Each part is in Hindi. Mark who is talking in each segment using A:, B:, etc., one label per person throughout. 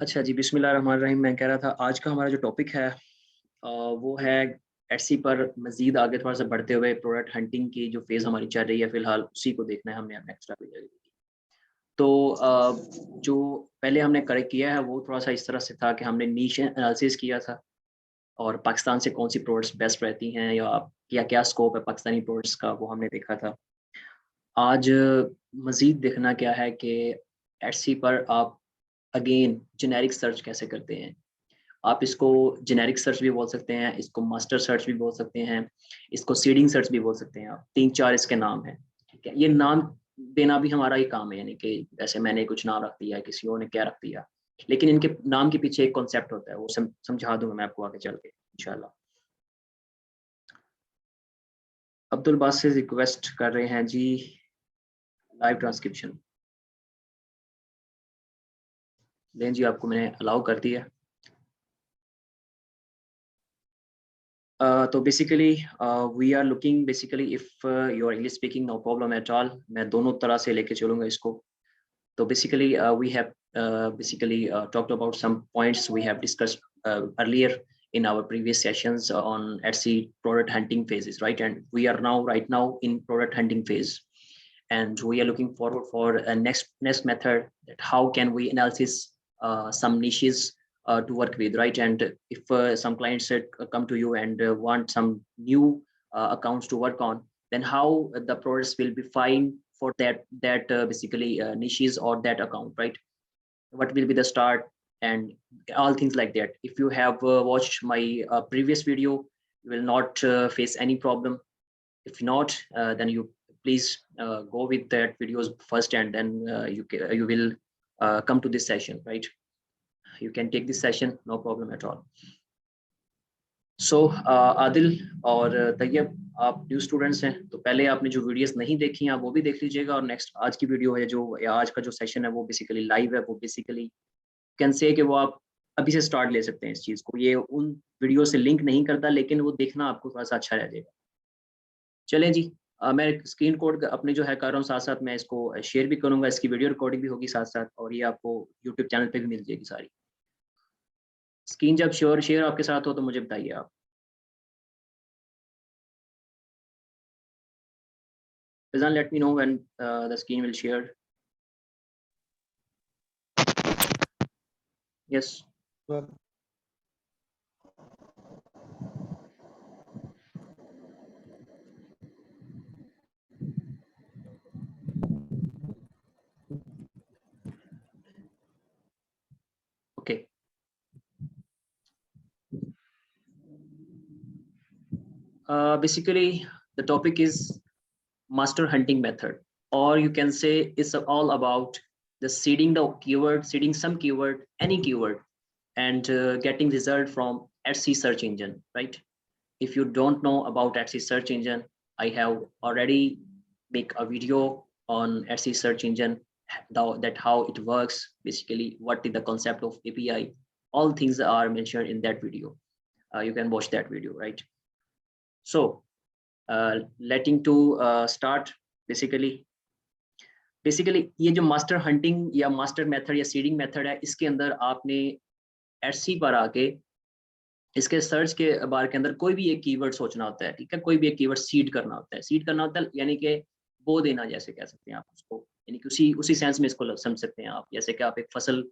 A: अच्छा जी, बिस्मिल्लाहिर्रहमानिर्रहीम। मैं कह रहा था आज का हमारा जो टॉपिक है वो है एटसी पर मज़ीद आगे थोड़ा-सा बढ़ते हुए प्रोडक्ट हंटिंग की जो फ़ेज़ हमारी चल रही है फ़िलहाल उसी को देखना है हमने अपने एक्स्ट्रा वीडियो। तो जो पहले हमने करेक्ट किया है वो थोड़ा-सा इस तरह से था कि हमने नीश एनालिसिस किया था और पाकिस्तान से कौन-सी प्रोडक्ट्स बेस्ट रहती हैं या क्या स्कोप है पाकिस्तानी प्रोडक्ट्स का वो हमने देखा था। आज मज़ीद देखना क्या है कि एटसी पर आप अगेन जेनेरिक सर्च कैसे करते हैं। आप इसको जेनेरिक सर्च भी बोल सकते हैं, इसको मास्टर सर्च भी बोल सकते हैं, इसको सीडिंग सर्च भी बोल सकते हैं आप। 3-4 इसके नाम हैं, ठीक है? ये नाम देना भी हमारा ही काम है, यानी कि ऐसे मैंने कुछ नाम रख दिया, किसी और ने क्या रख दिया। लेकिन इनके नाम के पीछे एक कॉन्सेप्ट होता है, वो समझा दूँगा मैं आपको आगे चल के इंशाल्लाह। अब्दुल बासित रिक्वेस्ट कर रहे हैं जी लाइव ट्रांसक्रिप्शन। दें जी, आपको मैंने अलाउ कर दिया। तो basically we are looking basically if you are English speaking no problem at all. मैं दोनों तरह से लेके चलूँगा इसको। So basically, we have basically talked about some points we have discussed earlier in our previous sessions on Etsy product hunting phases, right? And we are right now in product hunting phase, and we are looking forward for a next method that how can we analysis some niches to work with, right? And if some clients come to you and want some new accounts to work on, then how the products will be fine for that basically niches or that account, right? What will be the start and all things like that. If you have watched my previous video, you will not face any problem. If not, then you please go with that videos first, and then you will come to this session, right? You can take this session, no problem at all. सो आदिल और तैयब, आप न्यू स्टूडेंट्स हैं, तो पहले आपने जो वीडियोस नहीं देखी हैं आप वो भी देख लीजिएगा, और नेक्स्ट आज की वीडियो है जो या आज का जो सेशन है वो बेसिकली लाइव है। वो बेसिकली कैन से कि वो आप अभी से स्टार्ट ले सकते हैं इस चीज़ को। ये उन वीडियो से लिंक नहीं करता, लेकिन वो देखना आपको थोड़ा सा अच्छा रह जाएगा। चलें जी, मैं स्क्रीन कोड अपने जो है कर रहा हूँ, साथ साथ मैं इसको शेयर भी करूँगा, इसकी वीडियो रिकॉर्डिंग भी होगी साथ साथ, और ये आपको यूट्यूब चैनल पे भी मिल जाएगी सारी। स्क्रीन जब शेयर आपके साथ हो तो मुझे बताइए आप। Fizan, let me know when the screen will share. Yes.
B: Well,
A: Okay. Basically, the topic is master hunting method, or you can say it's all about the seeding the keyword, seeding some keyword, any keyword, and getting result from Etsy search engine, right? If you don't know about Etsy search engine, I have already make a video on Etsy search engine, that how it works, basically what is the concept of API. All things are mentioned in that video. You can watch that video, right? So letting to start, basically ये जो मास्टर हंटिंग या मास्टर मेथड या सीडिंग मेथड है, इसके अंदर आपने एटसी पर आके इसके सर्च के बार के अंदर कोई भी एक कीवर्ड सोचना होता है, ठीक है? कोई भी एक कीवर्ड सीड करना होता है। सीड करना होता है यानी कि बो देना, जैसे कह सकते हैं आप उसको, यानी कि उसी उसी सेंस में इसको समझ सकते हैं आप। जैसे कि आप एक फसल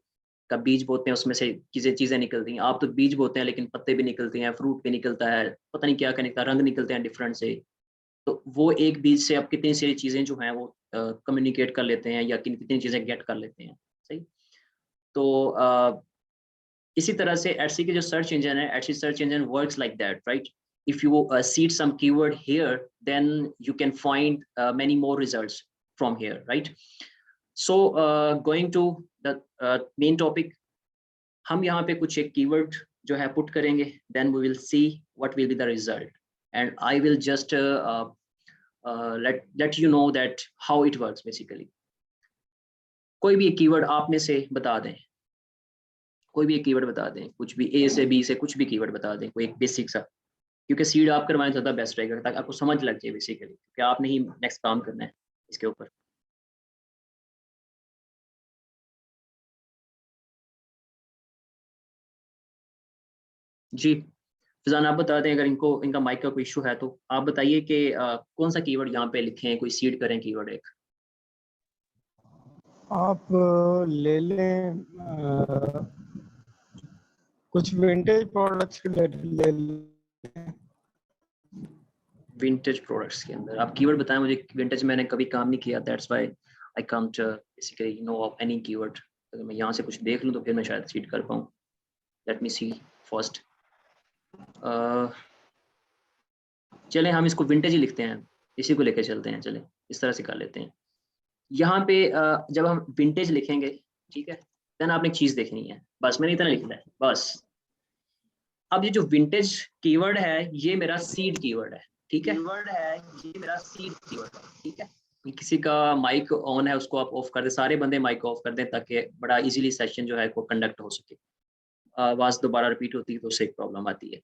A: का बीज बोते हैं, उसमें से चीजें निकलती हैं। आप तो बीज बोते हैं लेकिन पत्ते भी निकलते हैं, फ्रूट भी निकलता है, पता नहीं क्या क्या निकलता है, रंग निकलते हैं डिफरेंट से। तो वो एक बीज से आप कितनी सारी चीजें जो हैं वो कम्युनिकेट कर लेते हैं, या कितनी चीजें गेट कर लेते हैं, सही? तो इसी तरह से एटसी के जो सर्च इंजन है, Etsy search engine works like that, right? If you seed some keyword here, then you can find many more results from here, right? So going to the main topic, हम यहाँ पे कुछ एक कीवर्ड जो है पुट करेंगे, then we will see what will be the result, and I will just let you know that how it works basically. कोई भी एक कीवर्ड आप में से बता दें, कोई भी एक कीवर्ड बता दें, कुछ भी ए से बी से कुछ भी कीवर्ड बता दें, कोई एक बेसिक सा, क्योंकि सीड आप करवाएं तो ज़्यादा बेस्ट रहेगा, ताकि आपको समझ लग जाए बेसिकली कि आपने ही नेक्स्ट काम करना है इसके ऊपर। जी फिजान आप बता दें, अगर इनको इनका माइक का कोई इशू है तो आप बताइए कि कौन सा कीवर्ड यहाँ पे लिखें, कोई सीड करें कीवर्ड एक।
B: आप ले लें कुछ विंटेज प्रोडक्ट्स के ले लें।
A: विंटेज प्रोडक्ट्स के अंदर आप कीवर्ड बताएं मुझे। विंटेज मैंने कभी काम नहीं किया, that's why I can't basically know of any keyword. अगर मैं यहाँ से कुछ देख लूँ तो फिर मैं शायद सीड कर पाऊँ। लेट मी सी फर्स्ट। चलें हम इसको विंटेज ही लिखते हैं, इसी को लेकर चलते हैं, चलें इस तरह से कर लेते हैं। यहाँ पे जब हम विंटेज लिखेंगे, ठीक है, देन आपने एक चीज देखनी है, बस मैंने इतना लिखना है बस। अब ये जो विंटेज कीवर्ड है ये मेरा सीड कीवर्ड है, ठीक है, कीवर्ड है ये मेरा सीड कीवर्ड है, ठीक है। किसी का माइक ऑन है उसको आप ऑफ कर दें, सारे बंदे माइक ऑफ कर दें ताकि बड़ा इजीली सेशन जो है वो कंडक्ट हो सके। आवाज दोबारा रिपीट होती है तो उससे एक प्रॉब्लम आती है।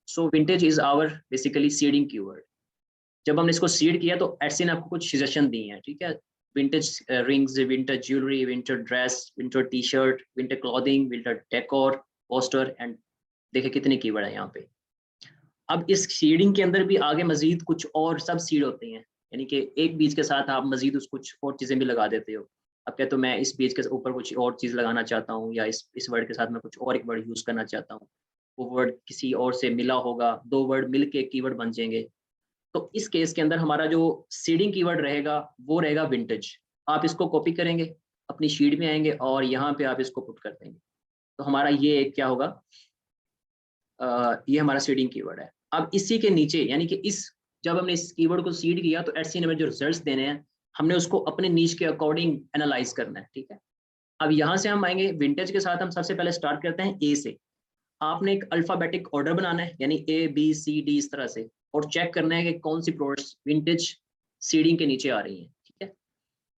A: So vintage is our basically seeding keyword. जब हमने इसको सीड किया तो एडसी ने आपको कुछ सजेशन दी हैं, ठीक है। Vintage rings, winter jewellery, winter dress, winter T shirt, winter clothing, winter decor, poster and देखिए कितने कीवर्ड है यहाँ पे। अब इस सीडिंग के अंदर भी आगे मजीद कुछ और सब सीड होते हैं, यानी कि एक बीज के साथ आप मजीद उस कुछ और चीजें भी लगा देते हो। अब कहते हो मैं इस बीज के ऊपर कुछ और चीज लगाना चाहता हूँ, या इस वर्ड के साथ मैं कुछ और एक वर्ड यूज करना चाहता हूँ, वो वर्ड किसी और से मिला होगा, दो वर्ड मिल के कीवर्ड बन जाएंगे। तो इस केस के अंदर हमारा जो सीडिंग कीवर्ड रहेगा वो रहेगा विंटेज। आप इसको कॉपी करेंगे, अपनी शीट में आएंगे और यहाँ पे आप इसको पुट कर देंगे, तो हमारा ये क्या होगा, ये हमारा सीडिंग कीवर्ड है। अब इसी के नीचे यानी कि इस जब हमने इस कीवर्ड को सीड किया तो एचसी ने हमें जो रिजल्ट्स देने हैं हमने उसको अपने नीच के अकॉर्डिंग एनालाइज करना है, ठीक है। अब यहाँ से हम आएंगे विंटेज के साथ, हम सबसे पहले स्टार्ट करते हैं ए से। आपने एक अल्फाबेटिक ऑर्डर बनाना है, यानी ए बी सी डी इस तरह से, और चेक करना है कि कौन सी प्रोडक्ट्स विंटेज सीडिंग के नीचे आ रही हैं, ठीक है।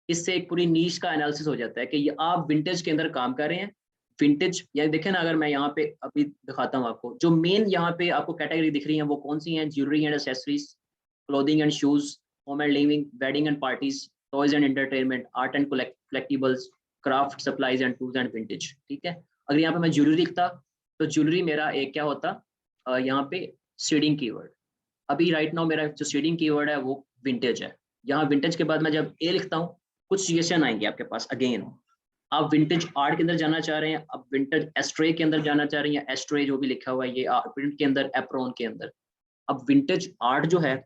A: इससे एक पूरी नीश का एनालिसिस हो जाता है कि ये आप विंटेज के अंदर काम कर रहे हैं। विंटेज या देखें ना, अगर मैं यहाँ पे अभी दिखाता हूँ आपको, जो मेन यहाँ पे आपको कैटेगरी दिख रही है वो कौन सी हैं, jewellery and accessories, clothing and shoes, home and living, wedding and parties, toys and entertainment, art and collectibles, craft supplies and tools and vintage, ठीक है। अगर यहाँ पे मैं ज्वेलरी लिखता तो ज्वेलरी मेरा एक क्या होता, यहाँ पे सीडिंग कीवर्ड। अभी राइट नाउ मेरा जो सीडिंग कीवर्ड है वो विंटेज है। यहाँ विंटेज के बाद मैं जब ए लिखता हूँ कुछ सजेशन आएंगे आपके पास। अगेन आप विंटेज आर्ट के अंदर जाना चाह रहे हैं, अब विंटेज एस्ट्रे के अंदर जाना चाह रहे हैं, एस्ट्रे जो भी लिखा हुआ है ये प्रिंट के अंदर, एप्रोन के अंदर। अब विंटेज आर्ट जो है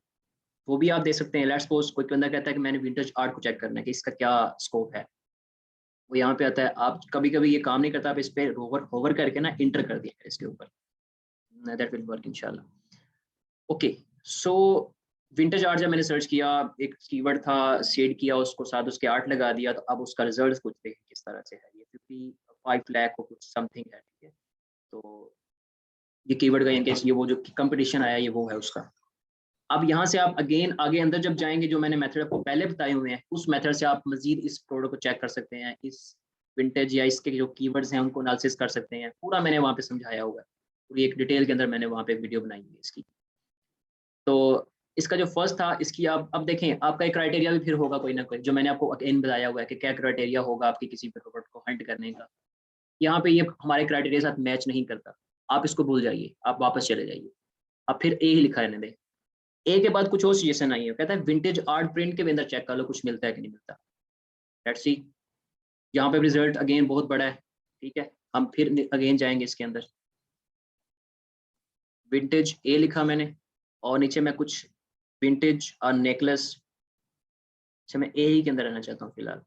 A: वो भी आप दे सकते हैं। लेट्स सपोज कोई बंदा कहता है कि मैंने विंटेज आर्ट को चेक करना है कि इसका क्या स्कोप है, वो यहाँ पे आता है। आप कभी कभी ये काम नहीं करता, आप इस पे होवर करके ना इंटर कर दिया इसके ऊपर, दैट विल वर्क इंशाल्लाह। ओके सो विंटेज आर्ट जब मैंने सर्च किया, एक कीवर्ड था, शेड किया उसको, साथ उसके आर्ट लगा दिया, तो अब उसका रिजल्ट कुछ देखें किस तरह से है। ये 55 लाख को कुछ समथिंग है, ठीक है। तो ये कीवर्ड का इनकेस ये वो जो कंपटीशन आया ये वो है उसका। अब यहाँ से आप अगेन आगे अंदर जब जाएंगे, जो मैंने मेथड आपको पहले बताए हुए हैं उस मेथड से आप मजीद इस प्रोडक्ट को चेक कर सकते हैं, इस विंटेज या इसके जो कीवर्ड्स हैं उनको एनालिसिस कर सकते हैं। पूरा मैंने वहाँ पे समझाया हुआ है, पूरी एक डिटेल के अंदर मैंने वहाँ पे वीडियो बनाई हुई है इसकी। तो इसका जो फर्स्ट था इसकी आप अब देखें, आपका एक क्राइटेरिया भी फिर होगा कोई ना कोई, जो मैंने आपको अगेन बताया हुआ है कि क्या क्राइटेरिया होगा आपकी किसी प्रोडक्ट को हंट करने का। यहाँ पे ये हमारे क्राइटेरिया साथ मैच नहीं करता, आप इसको भूल जाइए, आप वापस चले जाइए। अब फिर ए ही लिखा रहने दें। ए के बाद कुछ और सजेशन आई है, कहता है विंटेज आर्ट प्रिंट के अंदर चेक कर लो कुछ मिलता है कि नहीं मिलता। लेट्स सी, यहाँ पे रिजल्ट अगेन बहुत बड़ा है, ठीक है। हम फिर अगेन जाएंगे इसके अंदर, विंटेज ए लिखा मैंने और नीचे मैं कुछ विंटेज और नेकलेस, अच्छा मैं ए ही के अंदर रहना चाहता हूँ फिलहाल।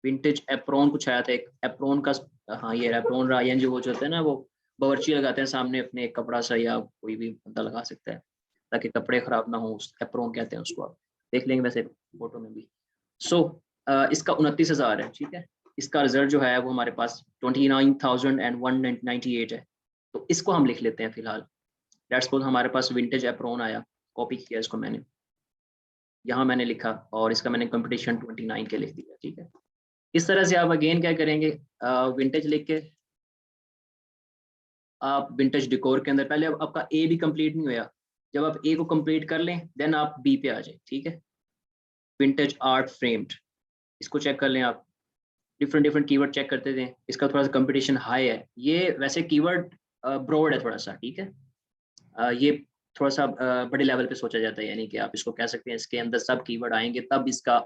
A: विंटेज एप्रोन कुछ आया था, एक एप्रोन का, हाँ ये एप्रोन रहा, यानी जो वो जो होता है ना वो बावर्ची लगाते हैं सामने अपने, एक कपड़ा सा या कोई भी बंदा लगा सकता है ताकि कपड़े खराब ना हो, उस एप्रोन कहते हैं उसको, आप देख लेंगे वैसे फोटो में भी। सो इसका 29,000 है, ठीक है। इसका रिजल्ट जो है वो हमारे पास 29,198 है, तो इसको हम लिख लेते हैं फिलहाल। लेट्स सपोज हमारे पास विंटेज एप्रोन आया, कॉपी किया इसको मैंने, यहाँ मैंने लिखा और इसका मैंने कंपटीशन 29 के लिख दिया, ठीक है। इस तरह से आप अगेन क्या करेंगे, विंटेज लिख के आप विंटेज डिकोर के अंदर, पहले आपका ए भी कंप्लीट नहीं हुआ, जब आप ए को कंप्लीट कर लें देन आप बी पे आ जाए, ठीक है। विंटेज आर्ट फ्रेम्ड, इसको चेक कर लें आप, डिफरेंट डिफरेंट कीवर्ड चेक करते थे, इसका थोड़ा सा कंपटीशन हाई है। ये वैसे कीवर्ड ब्रॉड है थोड़ा सा, ठीक है। ये थोड़ा सा बड़े लेवल पे सोचा जाता है, यानी कि आप इसको कह सकते हैं इसके अंदर सब कीवर्ड आएंगे तब इसका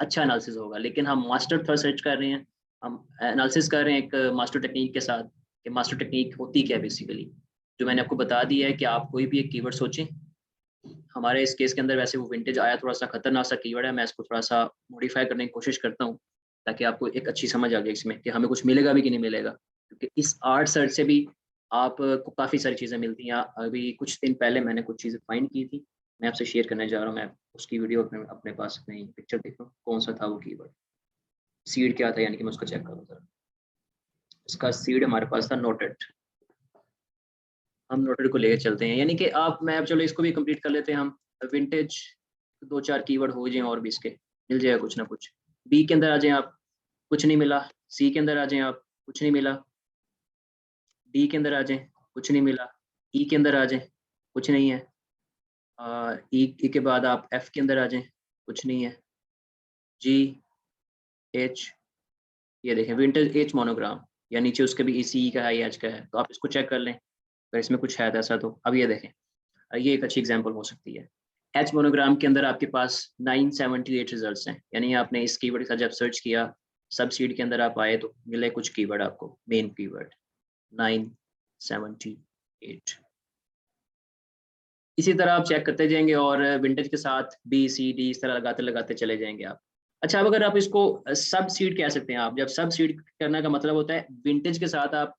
A: अच्छा एनालिसिस होगा। लेकिन हम मास्टर थर्ड सर्च कर रहे हैं, हम एनालिसिस कर रहे हैं एक मास्टर टेक्निक के साथ कि मास्टर टेक्निक होती क्या है बेसिकली। जो मैंने आपको बता दिया है कि आप कोई भी एक कीवर्ड सोचें। हमारे इस केस के अंदर वैसे वो विंटेज आया, थोड़ा सा खतरनाक सा कीवर्ड है, मैं इसको थोड़ा सा मॉडिफाई करने की कोशिश करता हूँ ताकि आपको एक अच्छी समझ आ जाए इसमें कि हमें कुछ मिलेगा भी कि नहीं मिलेगा। क्योंकि इस आर्ट सर्च से भी आपको काफ़ी सारी चीज़ें मिलती हैं। अभी कुछ दिन पहले मैंने कुछ चीज़ें फाइंड की थी, मैं आपसे शेयर करने जा रहा हूँ। मैं उसकी वीडियो अपने पास अपनी पिक्चर देख रहा हूँ, कौन सा था वो कीवर्ड, सीड क्या था, यानी कि मैं उसको चेक करूँ जरा। इसका सीड हमारे पास था नोटेड। हम नोटेड को लेके चलते हैं, यानी कि आप मैं अब चलो इसको भी कंप्लीट कर लेते हैं हम। विंटेज 2-4 कीवर्ड हो जाए और भी इसके मिल जाएगा कुछ ना कुछ। बी के अंदर आ जाएं आप, कुछ नहीं मिला। सी के अंदर आ जाएं आप, कुछ नहीं मिला। डी के अंदर आ जाएं, कुछ नहीं मिला। ई के अंदर आ जाएं, कुछ नहीं है। ई के बाद आप एफ के अंदर आ जाएं, कुछ नहीं है। जी, एच, ये देखें विंटेज एच मोनोग्राम, या नीचे उसके भी ई का है, एच का है, तो आप इसको चेक कर लें अगर इसमें कुछ है ऐसा तो। अब ये देखें, ये एक अच्छी एग्जांपल हो सकती है। एच मोनोग्राम के अंदर आपके पास 978 रिजल्ट्स हैं, यानी आपने इस कीवर्ड के साथ जब सर्च किया, सब सीड के अंदर आप आए तो मिले कुछ कीवर्ड आपको, मेन कीवर्ड 978। इसी तरह आप चेक करते जाएंगे और विंटेज के साथ बी सी डी इस तरह लगाते लगाते चले जाएंगे आप। अच्छा, अब अगर आप इसको सब सीड कह सकते हैं, आप जब सब सीड करने का मतलब होता है विंटेज के साथ आप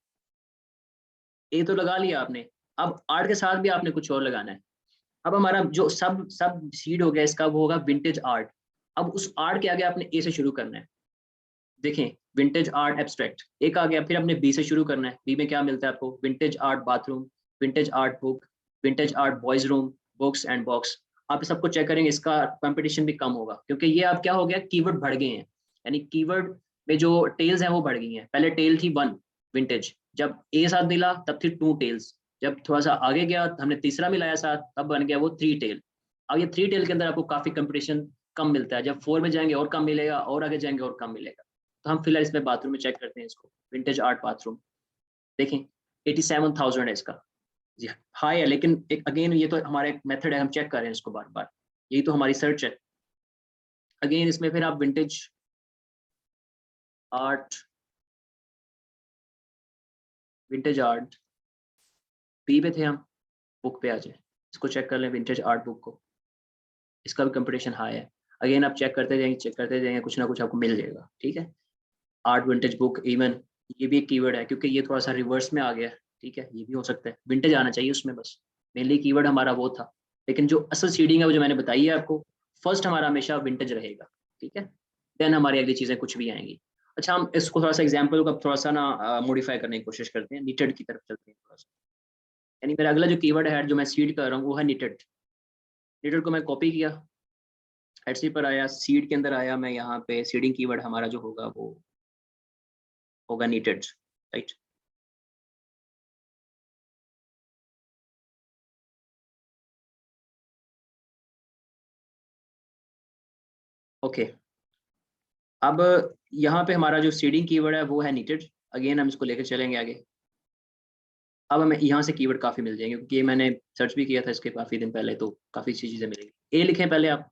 A: ए तो लगा लिया आपने, अब आर्ट के साथ भी आपने कुछ और लगाना है। अब हमारा जो सब सब सीड हो गया इसका, वो होगा विंटेज आर्ट। अब उस आर्ट के आगे आपने ए से शुरू करना है। देखें, विंटेज आर्ट एब्स्ट्रैक्ट एक आ गया, फिर आपने बी से शुरू करना है। बी में क्या मिलता है आपको, vintage art bathroom, vintage art book, vintage art boys room, books and box. आप सबको चेक करेंगे, इसका कंपटीशन भी कम होगा क्योंकि ये आप क्या हो गया, कीवर्ड बढ़ गए हैं। यानी कीवर्ड में जो टेल्स हैं वो बढ़ गई हैं। पहले टेल थी 1 विंटेज, जब ए साथ मिला तब थी 2 टेल्स, जब थोड़ा सा आगे गया हमने तीसरा मिलाया साथ तब बन गया वो 3 टेल। अब ये 3 टेल के अंदर आपको काफी कंपटीशन कम मिलता है, जब 4 में जाएंगे और कम मिलेगा, और आगे जाएंगे और कम मिलेगा। तो हम फिलहाल इसमें बाथरूम में चेक करते हैं इसको, विंटेज आर्ट बाथरूम। देखें 87,000 है इसका, जी हाई है, लेकिन एक अगेन ये तो हमारा एक मेथड है, हम चेक कर रहे हैं इसको बार बार, यही तो हमारी सर्च है। अगेन इसमें फिर आप विंटेज आर्ट, विंटेज आर्ट बी पे थे हम, बुक पे आ जाए, इसको चेक कर लें विंटेज आर्ट बुक को, इसका भी कंपटीशन हाई है। अगेन आप चेक करते जाएंगे, चेक करते जाएंगे, कुछ ना कुछ आपको मिल जाएगा, ठीक है। आर्ट विंटेज बुक, इवन ये भी एक कीवर्ड है क्योंकि ये थोड़ा सा रिवर्स में आ गया, ठीक है, ये भी हो सकता है। विंटेज आना चाहिए उसमें, बस मेनली कीवर्ड हमारा वो था। लेकिन जो असल सीडिंग है वो जो मैंने बताई है आपको, फर्स्ट हमारा हमेशा विंटेज रहेगा, ठीक है, देन हमारी अगली चीजें कुछ भी आएंगी। अच्छा, हम इसको थोड़ा सा एग्जाम्पल को थोड़ा सा ना मॉडिफाई करने की कोशिश करते हैं, निटेड की तरफ चलते हैं थोड़ा सा। यानी मेरा अगला जो कीवर्ड है जो मैं सीड कर रहा हूँ वो है निटेड। निटेड को मैं कॉपी किया, एटसी पर आया, सीड के अंदर आया, मैं यहाँ पे सीडिंग कीवर्ड हमारा जो होगा वो होगा नीटेड, राइट। ओके, अब यहाँ पे हमारा जो सीडिंग कीवर्ड है वो है नीटेड। अगेन हम इसको लेकर चलेंगे आगे। अब हमें यहाँ से कीवर्ड काफी मिल जाएंगे क्योंकि ये मैंने सर्च भी किया था इसके काफी दिन पहले, तो काफी अच्छी चीजें मिलेंगी। ए लिखें पहले आप,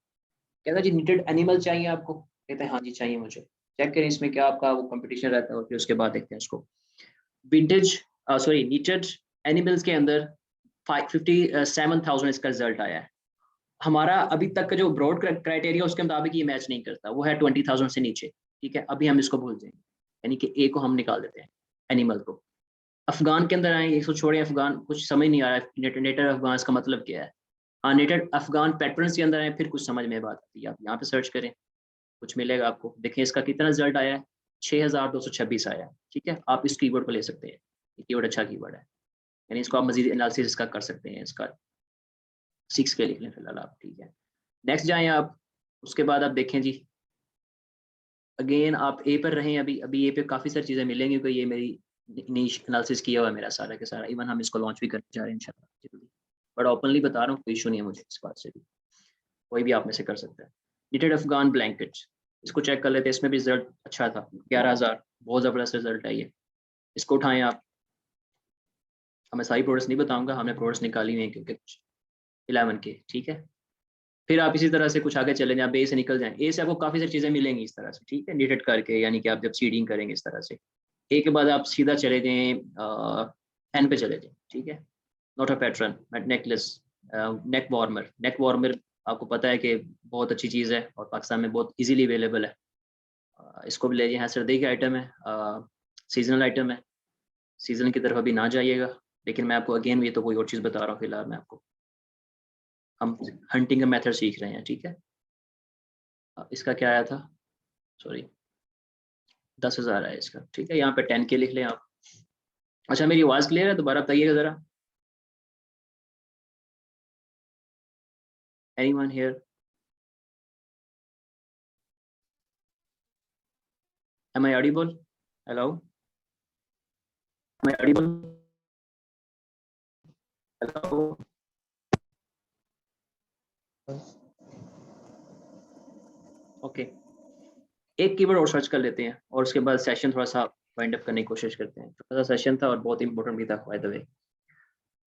A: कहता जी नीटेड एनिमल चाहिए आपको, कहते हैं हाँ जी चाहिए मुझे। चेक करें इसमें क्या आपका वो कंपटीशन रहता है और फिर उसके बाद देखते हैं इसको। विंटेज सॉरी नीटेड एनिमल्स के अंदर 57,000 इसका रिजल्ट आया है। हमारा अभी तक का जो ब्रॉड क्राइटेरिया उसके मुताबिक ये मैच नहीं करता, वो है 20,000 से नीचे, ठीक है। अभी हम इसको भूल जाएंगे, यानी कि ए को हम निकाल देते हैं, एनिमल को। अफगान के अंदर आए, इसको छोड़े, अफगान कुछ समझ नहीं आ रहा है, नेटर अफगान इसका मतलब क्या है। हाँ, नेटेड अफगान पैटर्न के अंदर आए फिर कुछ समझ में बात आती है। आप यहाँ पे सर्च करें, कुछ मिलेगा आपको। देखें इसका कितना रिजल्ट आया है, 6,226 आया है, ठीक है। आप इस कीवर्ड को ले सकते हैं, ये कीवर्ड अच्छा कीवर्ड है, यानी इसको आप मजीद एनालिसिस इसका कर सकते हैं। इसका 6 के लिख लें फिलहाल आप, ठीक है। नेक्स्ट जाएं आप, उसके बाद आप देखें जी, अगेन आप ए पर रहें। अभी अभी ए पे काफ़ी सारी चीज़ें मिलेंगी क्योंकि ये मेरी नीश एनालिसिस किया हुआ है मेरा सारा के सारा। इवन हम इसको लॉन्च भी करने जा रहे हैं इंशाल्लाह जल्दी, बट ओपनली बता रहा हूँ, कोई इशू नहीं है मुझे इस बात से भी, कोई भी आप में से कर सकता है। निटेड अफगान ब्लैंकेट, इसको चेक कर लेते हैं, इसमें भी रिजल्ट अच्छा था, 11,000, बहुत ज़बरदस्त रिजल्ट है ये। इसको उठाएं आप, मैं सारी प्रोडक्ट्स नहीं बताऊंगा, हमने प्रोडक्ट्स निकाली हुई हैं क्योंकि कुछ 11 के, ठीक है। फिर आप इसी तरह से कुछ आगे चले जाएं, बे से निकल जाएं, ए से आपको काफ़ी सारी चीज़ें मिलेंगी इस तरह से, ठीक है, निटेड करके, यानी कि आप जब सीडिंग करेंगे इस तरह से। ए के बाद आप सीधा चले जाएं एन पे चले जाएं, ठीक है। Not a pattern, necklace, neck warmer. Neck warmer आपको पता है कि बहुत अच्छी चीज़ है और पाकिस्तान में बहुत इजीली अवेलेबल है। इसको भी ले जाइए, सर्दी का आइटम है, सीजनल आइटम है, सीजन की तरफ अभी ना जाइएगा। लेकिन मैं आपको अगेन ये तो कोई और चीज़ बता रहा हूँ फिलहाल मैं आपको, हम हंटिंग का मेथड सीख रहे हैं, ठीक है। इसका क्या आया था, सॉरी, 10,000 है इसका, ठीक है। यहाँ पे 10K लिख लें आप। अच्छा, मेरी आवाज़ क्लियर है, दोबारा बताइएगा ज़रा। Anyone here? Am I audible? Hello? Am I audible? Hello? Okay, एक कीवर्ड और सर्च कर लेते हैं और उसके बाद सेशन थोड़ा सा वाइंड अप करने की कोशिश करते हैं। छोटा सा सेशन था और बहुत इंपॉर्टेंट भी था बाय द वे।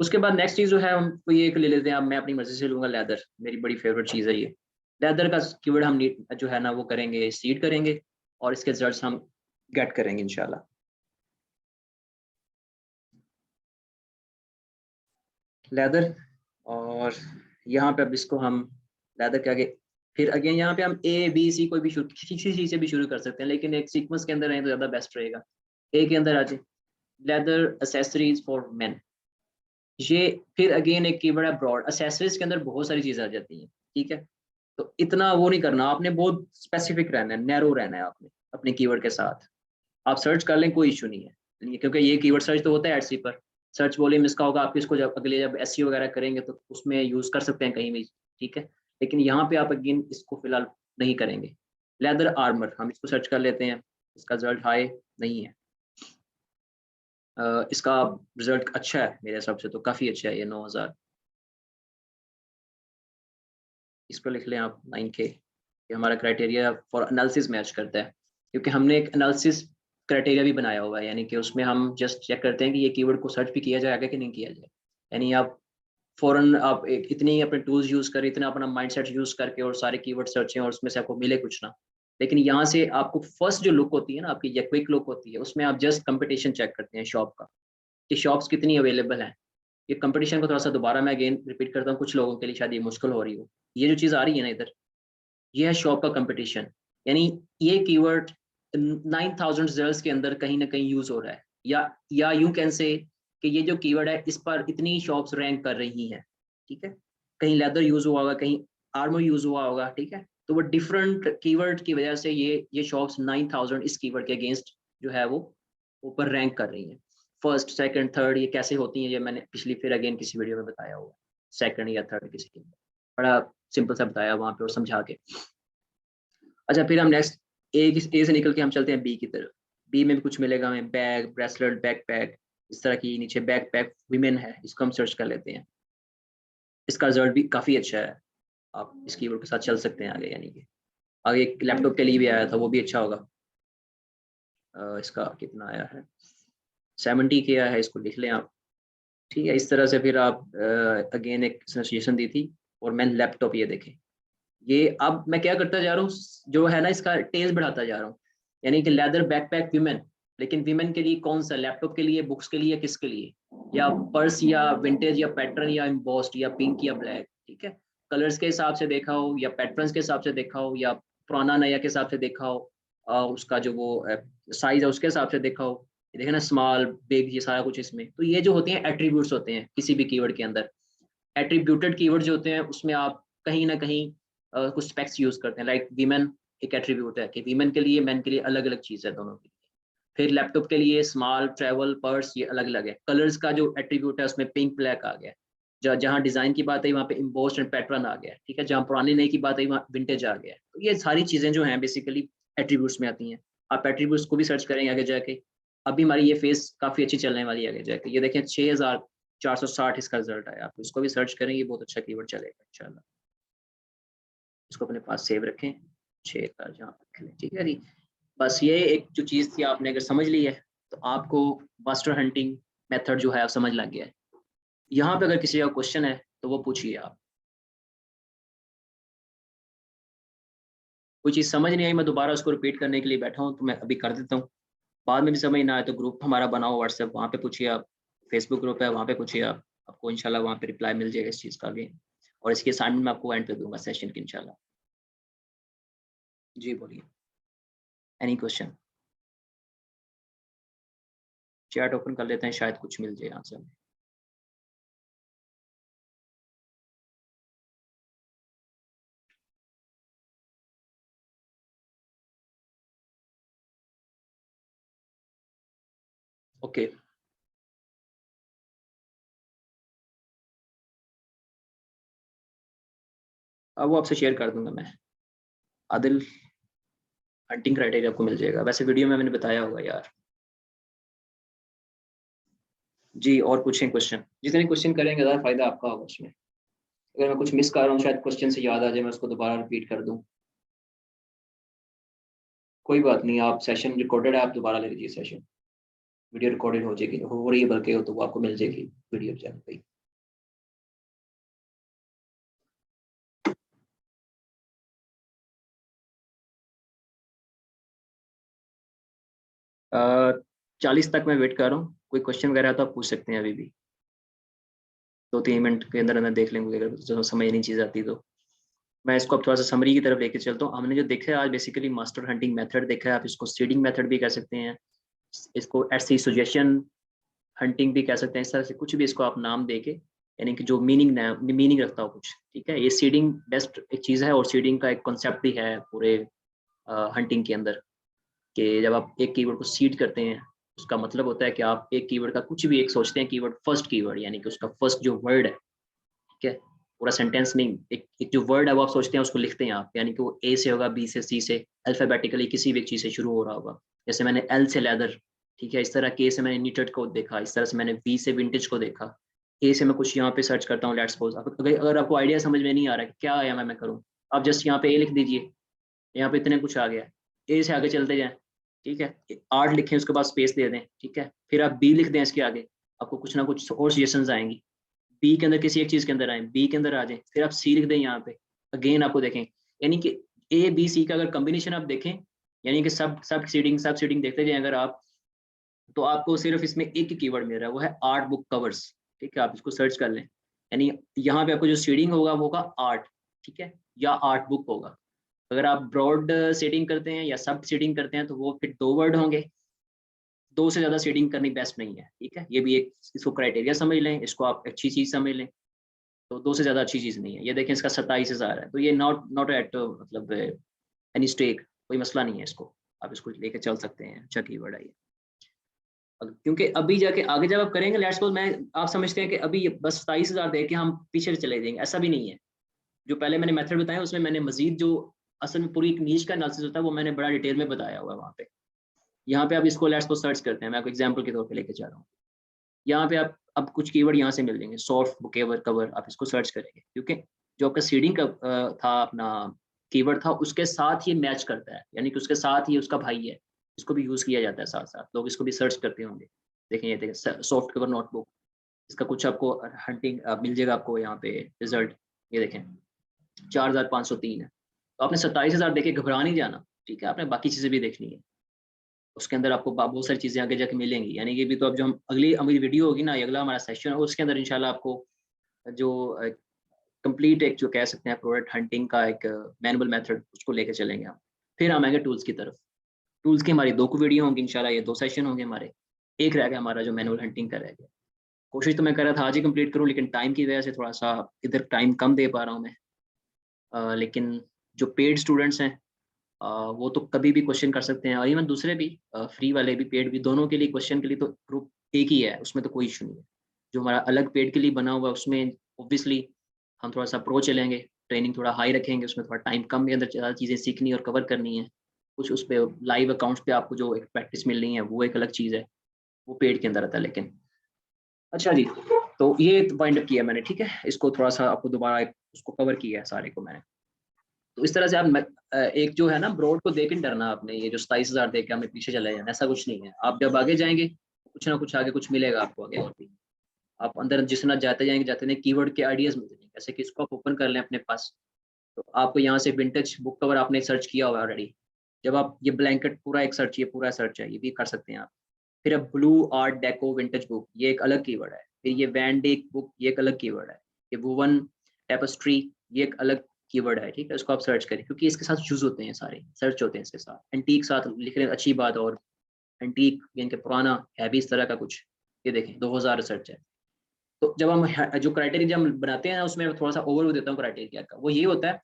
A: उसके बाद नेक्स्ट चीज़ जो है हम ये एक ले लेते हैं। अब मैं अपनी मर्जी से लूँगा लेदर, मेरी बड़ी फेवरेट चीज़ है ये। लेदर का कीवर्ड हम जो है ना वो करेंगे, सीड करेंगे और इसके रिजल्ट्स हम गेट करेंगे इंशाल्लाह। लेदर, और यहाँ पे अब इसको हम लेदर के आगे फिर अगेन यहाँ पे हम ए बी सी कोई भी किसी चीज़ से भी शुरू कर सकते हैं, लेकिन एक सीक्वेंस के अंदर रहें तो ज़्यादा बेस्ट रहेगा। ए के अंदर आ जाए, लेदर एसेसरीज फॉर मेन। ये फिर अगेन एक कीवर्ड है ब्रॉड। एसेसरीज के अंदर बहुत सारी चीज़ें आ जाती हैं, ठीक है। तो इतना वो नहीं करना आपने, बहुत स्पेसिफिक रहना है, नैरो रहना है आपने अपने कीवर्ड के साथ। आप सर्च कर लें, कोई इशू नहीं है, क्योंकि ये कीवर्ड सर्च तो होता है एडसी पर। सर्च वॉल्यूम इसका होगा, आप इसको जब अगले जब एसईओ वगैरह करेंगे तो उसमें यूज कर सकते हैं कहीं भी, ठीक है। लेकिन यहाँ पे आप अगेन इसको फिलहाल नहीं करेंगे। लेदर आर्मर हम इसको सर्च कर लेते हैं, इसका रिजल्ट हाई नहीं है। इसका रिजल्ट अच्छा है मेरे हिसाब से, तो काफ़ी अच्छा है ये 9,000। इस पर लिख लें आप 9K। ये हमारा क्राइटेरिया फॉर एनालिसिस मैच करता है, क्योंकि हमने एक एनालिसिस क्राइटेरिया भी बनाया हुआ है, यानी कि उसमें हम जस्ट चेक करते हैं कि ये कीवर्ड को सर्च भी किया जाएगा कि नहीं किया जाए। यानी आप फॉरन आप एक इतनी अपने टूल्स यूज करें, इतना अपना माइंडसेट यूज करके और सारे कीवर्ड सर्चें और उसमें से आपको मिले कुछ ना। लेकिन यहाँ से आपको फर्स्ट जो लुक होती है ना आपकी, ये क्विक लुक होती है, उसमें आप जस्ट कंपटीशन चेक करते हैं शॉप का, कि शॉप्स कितनी अवेलेबल हैं। ये कंपटीशन को थोड़ा सा दोबारा मैं अगेन रिपीट करता हूँ, कुछ लोगों के लिए शायद ये मुश्किल हो रही हो। ये जो चीज़ आ रही है ना इधर, ये है शॉप का कंपटीशन। यानी ये कीवर्ड 9,000 रिजल्ट्स के अंदर कहीं ना कहीं यूज हो रहा है, या यूं कैन से कि ये जो कीवर्ड है इस पर इतनी शॉप्स रैंक कर रही हैं, ठीक है। कहीं लेदर यूज हुआ होगा, कहीं आर्मर यूज हुआ होगा, ठीक है। तो वो डिफरेंट कीवर्ड की वजह से ये शॉप्स 9,000 इस कीवर्ड के अगेंस्ट जो है वो ऊपर रैंक कर रही हैं। फर्स्ट सेकंड थर्ड ये कैसे होती हैं, ये मैंने पिछली फिर अगेन किसी वीडियो में बताया हुआ है, सेकंड या थर्ड किसी के, बड़ा सिंपल सा बताया वहां पे और समझा के। अच्छा, फिर हम नेक्स्ट ए से निकल के हम चलते हैं बी की तरफ। बी में भी कुछ मिलेगा हमें, बैग, ब्रेसलेट, बैक पैक, इस तरह की। नीचे बैक पैक वीमेन है, इसको हम सर्च कर लेते हैं। इसका रिजल्ट भी काफ़ी अच्छा है, आप इस कीवर्ड के साथ चल सकते हैं आगे। यानी कि आगे एक लैपटॉप के लिए भी आया था, वो भी अच्छा होगा। इसका कितना आया है, 70K आया है, इसको लिख लें आप, ठीक है। इस तरह से फिर आप अगेन एक सजेशन दी थी, और मैंने लैपटॉप ये देखें। ये अब मैं क्या करता जा रहा हूँ, जो है ना इसका टेस्ट बढ़ाता जा रहा हूँ। यानी कि लेदर बैकपैक वीमेन, लेकिन वीमेन के लिए कौन सा, लैपटॉप के लिए, बुक्स के लिए, किसके लिए, या पर्स, या विंटेज, या पैटर्न, या इम्बोस्ड, या पिंक, या ब्लैक, ठीक है। कलर्स के हिसाब से देखा हो, या पैटर्न्स के हिसाब से देखा हो, या पुराना नया के हिसाब से देखा हो, उसका जो वो साइज है उसके हिसाब से देखा हो। ये देखे ना, स्मॉल बिग, ये सारा कुछ इसमें। तो ये जो होते हैं एट्रीब्यूट्स होते हैं किसी भी कीवर्ड के अंदर। एट्रीब्यूटेड कीवर्ड जो होते हैं उसमें आप कहीं ना कहीं कुछ स्पेक्स यूज करते हैं। लाइक वीमेन एक एट्रीब्यूट है कि वीमेन के लिए, मैन के लिए अलग अलग चीज है दोनों की। फिर लैपटॉप के लिए स्मॉल, ट्रैवल, पर्स, ये अलग अलग है। कलर्स का जो एट्रीब्यूट है उसमें पिंक, ब्लैक आ गया। जहाँ डिजाइन की बात आई वहाँ पे इम्बोस्ड एंड पैटर्न आ गया, ठीक है। जहाँ पुरानी नई की बात आई वहाँ विंटेज आ गया। तो ये सारी चीजें जो हैं बेसिकली एट्रीब्यूट्स में आती हैं। आप एट्रीब्यूट्स को भी सर्च करेंगे आगे जाके। अभी हमारी ये फेस काफी अच्छी चलने वाली है आगे जाके। ये देखें 6,460 इसका रिजल्ट आया। आप इसको भी सर्च करेंगे, बहुत अच्छा कीवर्ड चलेगा इंशाल्लाह। इसको अपने पास सेव रखें, 6 जहाँ रख लें, ठीक है जी। बस ये एक जो चीज़ थी आपने अगर समझ ली है, तो आपको मास्टर हंटिंग मेथड जो है आप समझ लग गया है। यहाँ पे अगर किसी का क्वेश्चन है तो वो पूछिए आप। कोई चीज़ समझ नहीं आई, मैं दोबारा उसको रिपीट करने के लिए बैठा हूँ तो मैं अभी कर देता हूँ। बाद में भी समझ ना आए तो ग्रुप हमारा बनाओ व्हाट्सएप, वहाँ पे पूछिए आप। फेसबुक ग्रुप है, वहाँ पे पूछिए आप, आपको इंशाल्लाह वहाँ पे रिप्लाई मिल जाएगा इस चीज़ का भी। और इसकी असाइनमेंट मैं आपको एंड पे दूंगा सेशन की इंशाल्लाह। जी बोलिए, एनी क्वेश्चन? चैट ओपन कर लेते हैं, शायद कुछ मिल जाए आंसर। ओके, अब वो आपसे शेयर कर दूंगा मैं। आदिल, हंटिंग क्राइटेरिया आपको मिल जाएगा, वैसे वीडियो में मैंने बताया होगा यार। जी, और पूछें क्वेश्चन, जितने क्वेश्चन करेंगे ज़्यादा फायदा आपका होगा उसमें। अगर मैं कुछ मिस कर रहा हूँ, शायद क्वेश्चन से याद आ जाए, मैं उसको दोबारा रिपीट कर दूँ। कोई बात नहीं, आप सेशन रिकॉर्डेड है, आप दोबारा ले लीजिए सेशन। वीडियो रिकॉर्डेड हो जाएगी, हो रही है बल्कि, हो तो वो आपको मिल जाएगी वीडियो चैनल पे। 40 तक मैं वेट कर रहा हूँ, कोई क्वेश्चन वगैरह तो आप पूछ सकते हैं अभी भी। 2-3 मिनट के अंदर अंदर देख लेंगे, अगर जो समझ नहीं चीज़ आती तो। मैं इसको अब थोड़ा सा समरी की तरफ लेके चलता हूँ। हमने जो देखा है आज बेसिकली मास्टर हंटिंग मेथड देखा है, आप इसको सीडिंग मेथड भी कह सकते हैं, इसको ऐसी सजेशन हंटिंग भी कह सकते हैं, इस तरह से कुछ भी इसको आप नाम दे के, यानी कि जो मीनिंग रखता हो कुछ, ठीक है। ये सीडिंग बेस्ट एक चीज़ है, और सीडिंग का एक कॉन्सेप्ट भी है पूरे हंटिंग के अंदर, कि जब आप एक कीवर्ड को सीड करते हैं, उसका मतलब होता है कि आप एक कीवर्ड का कुछ भी एक सोचते हैं कीवर्ड, फर्स्ट कीवर्ड यानी कि उसका फर्स्ट जो वर्ड है, ठीक है, पूरा सेंटेंस नहीं, एक जो वर्ड है वो आप सोचते हैं, उसको लिखते हैं आप, यानी कि वो ए से होगा, बी से, सी से, अल्फाबेटिकली किसी भी एक चीज़ से शुरू हो रहा होगा। जैसे मैंने एल से लेदर, ठीक है, इस तरह के से मैंने नीटेड को देखा, इस तरह से मैंने वी से विंटेज को देखा। ए से मैं कुछ यहाँ पे सर्च करता हूँ, लेट्स सपोज, अगर आपको आइडिया समझ में नहीं आ रहा है क्या आया मैं करूँ, आप जस्ट यहाँ पे ए लिख दीजिए, यहाँ पे इतने कुछ आ गया। ए से आगे चलते जाएं, ठीक है, 8 लिखें, उसके बाद स्पेस दे दें, ठीक है, फिर आप बी लिख दें इसके आगे, आपको कुछ ना कुछ और सजेशंस आएंगी। बी के अंदर किसी एक चीज के अंदर आए, बी के अंदर आ जाए, फिर आप सी लिख दें यहाँ पे, अगेन आपको देखें, यानी कि ए बी सी का अगर कॉम्बिनेशन आप देखें, यानी कि सब सीडिंग देखते जाए अगर आप, तो आपको सिर्फ इसमें एक ही कीवर्ड मिल रहा है, वो है आर्ट बुक कवर्स, ठीक है, आप इसको सर्च कर लें। यानी यहाँ पे आपको जो सीडिंग होगा वो होगा आर्ट, ठीक है, या आर्ट बुक होगा। अगर आप ब्रॉड सीडिंग करते हैं या सब सीडिंग करते हैं तो वो फिर 2 वर्ड होंगे, 2 से ज्यादा सीडिंग करनी बेस्ट नहीं है, ठीक है, ये भी एक इसको क्राइटेरिया समझ लें, इसको आप अच्छी चीज समझ लें। तो 2 से ज्यादा अच्छी चीज नहीं है। ये देखें, इसका 27,000 है, तो ये नॉट एट मतलब एनी स्टेक, कोई मसला नहीं है, इसको आप इसको लेके चल सकते हैं, अच्छा कीवर्ड है ये। क्योंकि अभी जाके आगे जब आप करेंगे, लेट्स सपोज मैं, आप समझते हैं कि अभी बस 27,000 दे के हम पीछे चले जाएंगे, ऐसा भी नहीं है। जो पहले मैंने मेथड बताया उसमें मैंने मजीद जो असल में पूरी एक नीच का एनालिसिस होता है वो मैंने बड़ा डिटेल में बताया हुआ है वहाँ पे। यहाँ पे आप इसको लेट्स सपोज सर्च करते हैं, मैं आपको एग्जांपल के तौर पे लेके जा रहा हूँ। यहाँ पे आप अब कुछ कीवर्ड यहाँ से मिल जाएंगे, सॉफ्ट बुकेवर कवर, आप इसको सर्च करेंगे, क्योंकि जो आपका सीडिंग का था अपना कीवर्ड था, उसके साथ ही मैच करता है, यानी कि उसके साथ ही उसका भाई है, इसको भी यूज किया जाता है, साथ साथ लोग इसको भी सर्च करते होंगे। देखें, ये देखें, सॉफ्ट कवर नोटबुक, इसका कुछ आपको हंटिंग मिल जाएगा आपको यहाँ पे रिजल्ट, ये देखें 4,503 है। तो आपने 27,000 देखे घबरा नहीं जाना, ठीक है, आपने बाकी चीजें भी देखनी है, उसके अंदर आपको बहुत सारी चीजें आगे जाके मिलेंगी। यानी कि भी तो अब जो हम अगली हमारी वीडियो होगी ना, अगला हमारा सेशन होगा, उसके अंदर इंशाल्लाह आपको जो कंप्लीट एक जो कह सकते हैं प्रोडक्ट हंटिंग का एक मैनुअल मेथड, उसको लेके चलेंगे हम। फिर हम आएंगे टूल्स की तरफ। टूल्स की हमारी 2 वीडियो होंगी इंशाल्लाह, ये 2 सेशन होंगे हमारे। एक रह गया हमारा जो मैनुअल हंटिंग का रह गया। कोशिश तो मैं कर रहा था आज ही कंप्लीट करूँ, लेकिन टाइम की वजह से थोड़ा सा इधर टाइम कम दे पा रहा हूँ मैं। लेकिन जो पेड स्टूडेंट्स हैं, वो तो कभी भी क्वेश्चन कर सकते हैं, और इवन दूसरे भी फ्री वाले भी पेड भी, दोनों के लिए क्वेश्चन के लिए तो ग्रुप एक ही है, उसमें तो कोई इशू नहीं है। जो हमारा अलग पेड के लिए बना हुआ है उसमें ऑब्वियसली हम थोड़ा सा प्रो चलेंगे, ट्रेनिंग थोड़ा हाई रखेंगे, उसमें थोड़ा टाइम कम के अंदर ज़्यादा चीज़ें सीखनी और कवर करनी है। कुछ उस पर लाइव अकाउंट्स पे आपको जो एक प्रैक्टिस मिल रही है वो एक अलग चीज़ है, वो पेड के अंदर आता है। लेकिन अच्छा जी, तो ये वाइंड अप किया मैंने, ठीक है, इसको थोड़ा सा आपको दोबारा उसको कवर किया है सारे को मैंने। तो इस तरह से आप एक जो है ना ब्रॉड को देख के डरना आपने, ये जो 27,000 देख के हमें पीछे चले जाना, ऐसा कुछ नहीं है। आप जब आगे जाएंगे कुछ ना कुछ आगे कुछ मिलेगा आपको आगे और भी। आप अंदर जितना जाते जाएंगे कीवर्ड के आइडियाज मिलते हैं। जैसे कि इसको आप ओपन कर लें अपने पास, तो आपको यहाँ से विंटेज बुक कवर आपने सर्च किया हुआ ऑलरेडी। जब आप ये ब्लैंकेट पूरा एक सर्च, ये पूरा सर्च है, ये भी कर सकते हैं आप। फिर अब blue art deco vintage book, ये एक अलग कीवर्ड है। फिर ये वैन डेक बुक, ये एक अलग कीवर्ड है। ये वुवन टेपेस्ट्री, ये एक अलग कीवर्ड है। ठीक है, इसको आप सर्च करें क्योंकि इसके साथ यूज होते हैं, सारे सर्च होते हैं इसके साथ। एंटीक साथ लिख रहे हैं, अच्छी बात। और एंटीक यानी कि पुराना है भी इस तरह का कुछ। ये देखें 2000 रिसर्च है। तो जब हम जो क्राइटेरिया हम बनाते हैं उसमें थोड़ा सा ओवरव्यू देता हूँ क्राइटेरिया का। वो ये होता है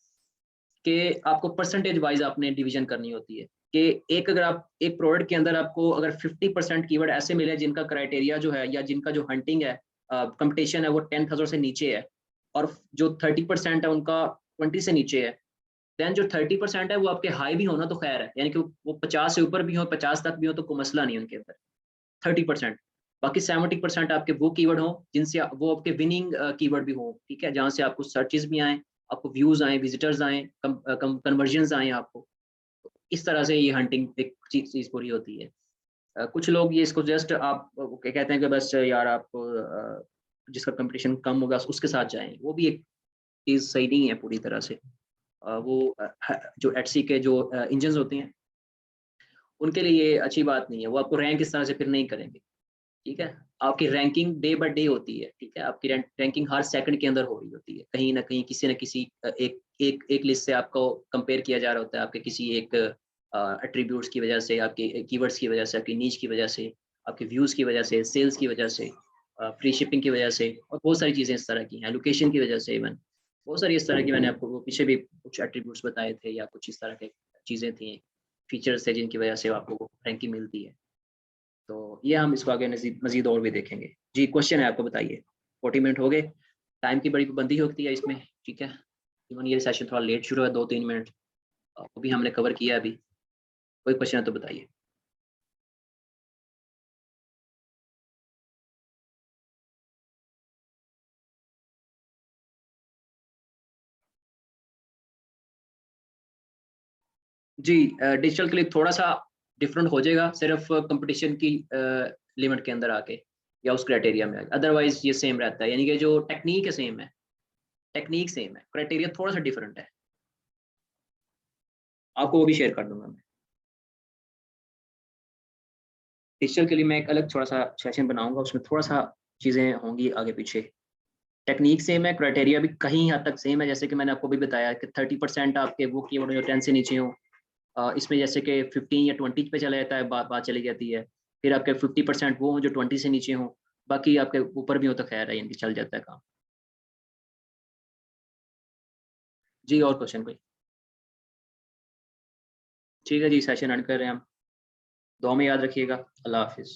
A: कि आपको परसेंटेज वाइज आपने डिवीजन करनी होती है कि एक, अगर आप एक प्रोडक्ट के अंदर आपको अगर 50% कीवर्ड ऐसे मिले जिनका क्राइटेरिया जो है या जिनका जो हंटिंग है, कंपटीशन है, वो 10,000 से नीचे है, और जो 30% है उनका 20 से नीचे है, देन जो 30% है वो आपके हाई भी होना तो खैर है, यानी कि वो 50 से ऊपर भी हो, 50 तक भी हो, तो कोई मसला नहीं उनके अंदर। 30%, बाकी 70% आपके वो कीवर्ड हो जिनसे वो आपके विनिंग कीवर्ड भी हो। ठीक है, जहाँ से आपको सर्चेस भी आए, आपको व्यूज आए, विजिटर्स आए, कन्वर्जन आए आपको। इस तरह से ये हंटिंग एक चीज पूरी होती है। कुछ लोग ये इसको जस्ट आप क्या कहते हैं कि बस यार आप जिसका कंपटीशन कम होगा उसके साथ जाएं, वो भी एक चीज सही नहीं है पूरी तरह से। वो जो एटसी के जो इंजन होते हैं उनके लिए ये अच्छी बात नहीं है। वो आपको रैंक इस तरह से फिर नहीं करेंगे। ठीक है, आपकी रैंकिंग डे बाय डे होती है। ठीक है, आपकी रैंकिंग हर सेकंड के अंदर हो रही होती है, कहीं ना कहीं किसी न किसी एक लिस्ट से आपको कंपेयर किया जा रहा होता है, आपके किसी एक एट्रीब्यूट्स की वजह से, आपके कीवर्ड्स की वजह से, आपकी नीच की वजह से, आपके व्यूज की वजह से, सेल्स की वजह से, फ्री शिपिंग की वजह से, और बहुत सारी चीजें इस तरह की हैं, लोकेशन की वजह से। इवन बहुत सारी इस तरह की, मैंने आपको पीछे भी कुछ एट्रीब्यूट्स बताए थे या कुछ इस तरह के चीजें थी, फीचर्स थे जिनकी वजह से आपको रैंकिंग मिलती है। तो ये हम इसको आगे मजीद और भी देखेंगे। जी, क्वेश्चन है आपको, बताइए। 40 मिनट हो गए, टाइम की बड़ी पाबंदी होती है इसमें। ठीक है, इवन ये सेशन थोड़ा लेट शुरू है, 2-3 मिनट, वो भी हमने कवर किया अभी। कोई क्वेश्चन है तो बताइए। जी, डिजिटल क्लिक थोड़ा सा डिफरेंट हो जाएगा, सिर्फ कंपटीशन की लिमिट के अंदर आके या उस क्राइटेरिया में आके। अदरवाइज ये सेम रहता है, यानी कि जो टेक्निक है सेम है, टेक्निक सेम है, क्राइटेरिया थोड़ा सा डिफरेंट है। आपको वो भी शेयर कर दूंगा मैं। डिजिटल के लिए मैं एक अलग थोड़ा सा सेशन बनाऊंगा, उसमें थोड़ा सा चीज़ें होंगी आगे पीछे। टेक्निक सेम है, क्राइटेरिया भी कहीं हद तक सेम है। जैसे कि मैंने आपको भी बताया कि 30% आपके वो कीवर्ड जो 10 से नीचे हो, इसमें जैसे कि 15 या 20 पे चला जाता है, बात चली जाती है। फिर आपके 50% वो हो जो 20 से नीचे हो, बाकी आपके ऊपर भी हो तो खैर है, यानी कि चल जाता है काम। जी, और क्वेश्चन कोई? ठीक है जी, सेशन एंड कर रहे हैं हम। दुआ में याद रखिएगा। अल्लाह हाफिज़।